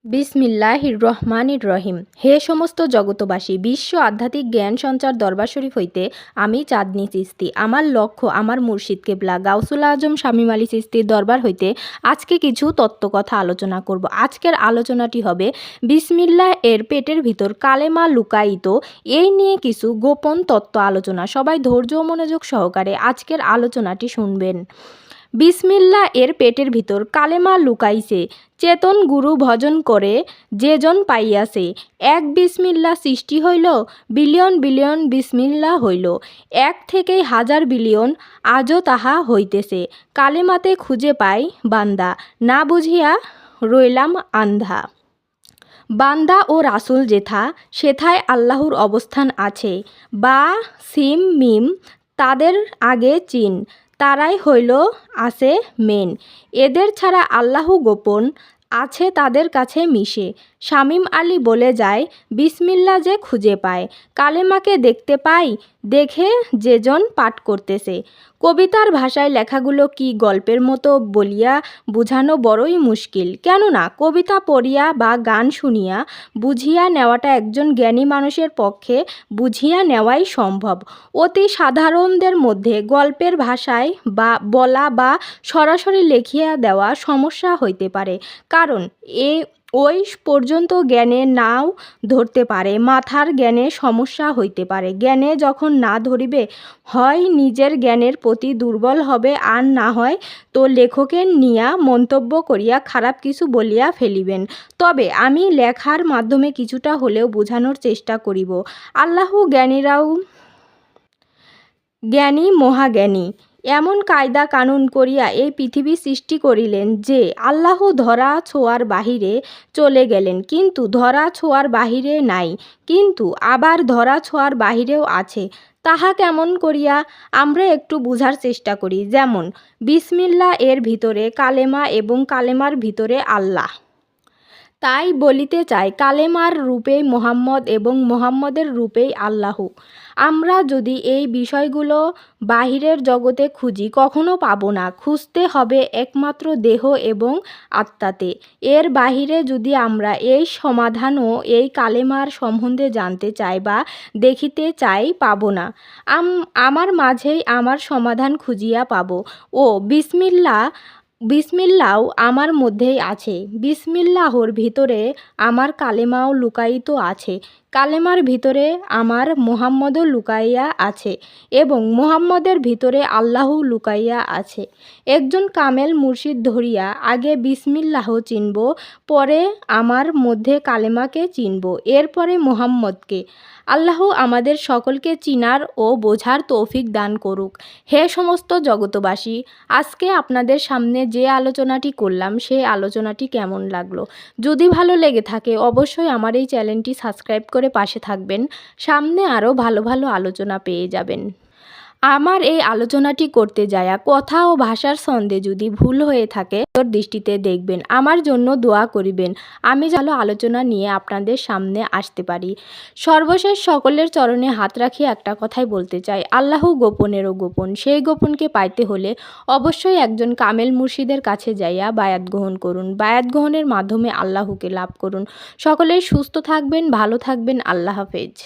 বিসমিল্লাহির রহমানির রহিম। হে সমস্ত জগতবাসী, বিশ্ব আধ্যাত্মিক জ্ঞান সঞ্চার দরবার শরীফ হইতে আমি চাঁদনী চিস্তি, আমার লক্ষ্য আমার মুর্শিদ কেবলা গাউসুল আজম শামীম আলী চিস্তির দরবার হইতে আজকে কিছু তত্ত্বকথা আলোচনা করব। আজকের আলোচনাটি হবে বিসমিল্লাহ এর পেটের ভিতর কালেমা লুকায়িত, এই নিয়ে কিছু গোপন তত্ত্ব আলোচনা। সবাই ধৈর্য ও মনোযোগ সহকারে আজকের আলোচনাটি শুনবেন। বিসমিল্লাহ এর পেটের ভিতর কালেমা লুকাইছে, চেতন গুরু ভজন করে যেজন পাইয়াছে। এক বিসমিল্লা সৃষ্টি হইল, বিলিয়ন বিলিয়ন বিসমিল্লা হইল। এক থেকেই হাজার বিলিয়ন আজও তাহা হইতেছে। কালেমাতে খুঁজে পাই বান্দা, না বুঝিয়া রইলাম আন্ধা। বান্দা ও রাসুল যেথা, সেথায় আল্লাহর অবস্থান আছে। বা সিম মিম তাদের আগে চিন, তারাই হইল আছে মেন। এদের ছাড়া আল্লাহ গোপন আছে তাদের কাছে মিশে। শামীম আলী বলে যায়, বিসমিল্লা যে খুঁজে পায়, কালেমাকে দেখতে পাই, দেখে যেজন পাঠ করতেছে। কবিতার ভাষায় লেখাগুলো কি গল্পের মতো বলিয়া বুঝানো বড়ই মুশকিল। কেননা কবিতা পড়িয়া বা গান শুনিয়া বুঝিয়া নেওয়াটা একজন জ্ঞানী মানুষের পক্ষে বুঝিয়া নেওয়াই সম্ভব। অতি সাধারণদের মধ্যে গল্পের ভাষায় বা বলা বা সরাসরি লিখিয়া দেওয়া সমস্যা হইতে পারে, কারণ ওই পর্যন্ত জ্ঞানে নাও ধরতে পারে। মাথার জ্ঞানে সমস্যা হইতে পারে। জ্ঞানে যখন না ধরিবে, হয় নিজের জ্ঞানের প্রতি দুর্বল হবে, আর না হয় তো লেখকের নিয়া মন্তব্য করিয়া খারাপ কিছু বলিয়া ফেলিবেন। তবে আমি লেখার মাধ্যমে কিছুটা হলেও বোঝানোর চেষ্টা করিব। আল্লাহ জ্ঞানী মহাজ্ঞানী এমন কায়দা কানুন করিয়া এই পৃথিবী সৃষ্টি করিলেন যে আল্লাহ ধরা ছোঁয়ার বাহিরে চলে গেলেন, কিন্তু ধরা ছোঁয়ার বাহিরে নাই, কিন্তু আবার ধরা ছোঁয়ার বাহিরেও আছে। তাহা কেমন করিয়া? আমরা একটু বুঝার চেষ্টা করি। যেমন বিসমিল্লাহ এর ভিতরে কালেমা এবং কালেমার ভিতরে আল্লাহ। তাই বলিতে চাই, কালেমার রূপেই মোহাম্মদ এবং মোহাম্মদের রূপেই আল্লাহ। আমরা যদি এই বিষয়গুলো বাহিরের জগতে খুঁজি, কখনো পাব না। খুঁজতে হবে একমাত্র দেহ এবং আত্মাতে। এর বাহিরে যদি আমরা এই সমাধান ও এই কালেমার সম্বন্ধে জানতে চাই বা দেখিতে চাই, পাব না। আমার মাঝেই আমার সমাধান খুঁজিয়া পাব। ও বিসমিল্লাও আমার মধ্যেই আছে। বিসমিল্লাহর ভিতরে আমার কালেমাও লুকায়িত আছে। কালেমার ভিতরে আমার মোহাম্মদও লুকাইয়া আছে এবং মোহাম্মদের ভিতরে আল্লাহ লুকাইয়া আছে। একজন কামেল মুর্শিদ ধরিয়া আগে বিসমিল্লাহ চিনব, পরে আমার মধ্যে কালেমাকে চিনব, এরপরে মোহাম্মদকে। আল্লাহ আমাদের সকলকে চিনার ও বোঝার তৌফিক দান করুক। হে সমস্ত জগতবাসী, আজকে আপনাদের সামনে যে আলোচনাটি করলাম, সেই আলোচনাটি কেমন লাগলো? যদি ভালো লেগে থাকে অবশ্যই আমার এই চ্যানেলটি সাবস্ক্রাইব করে পাশে থাকবেন। সামনে আরও ভালো ভালো আলোচনা পেয়ে যাবেন। আমার এই আলোচনাটি করতে যায়া কথা ও ভাষার ছন্দে যদি ভুল হয়ে থাকে তোর দৃষ্টিতে দেখবেন। আমার জন্য দোয়া করিবেন, আমি ভালো আলোচনা নিয়ে আপনাদের সামনে আসতে পারি। সর্বশেষ সকলের চরণে হাত রাখি একটা কথাই বলতে চাই, আল্লাহ গোপনেরও গোপন। সেই গোপনকে পাইতে হলে অবশ্যই একজন কামেল মুর্শিদের কাছে যাইয়া বায়াত গ্রহণ করুন। বায়াত গ্রহণের মাধ্যমে আল্লাহকে লাভ করুন। সকলেই সুস্থ থাকবেন, ভালো থাকবেন। আল্লাহ হাফেজ।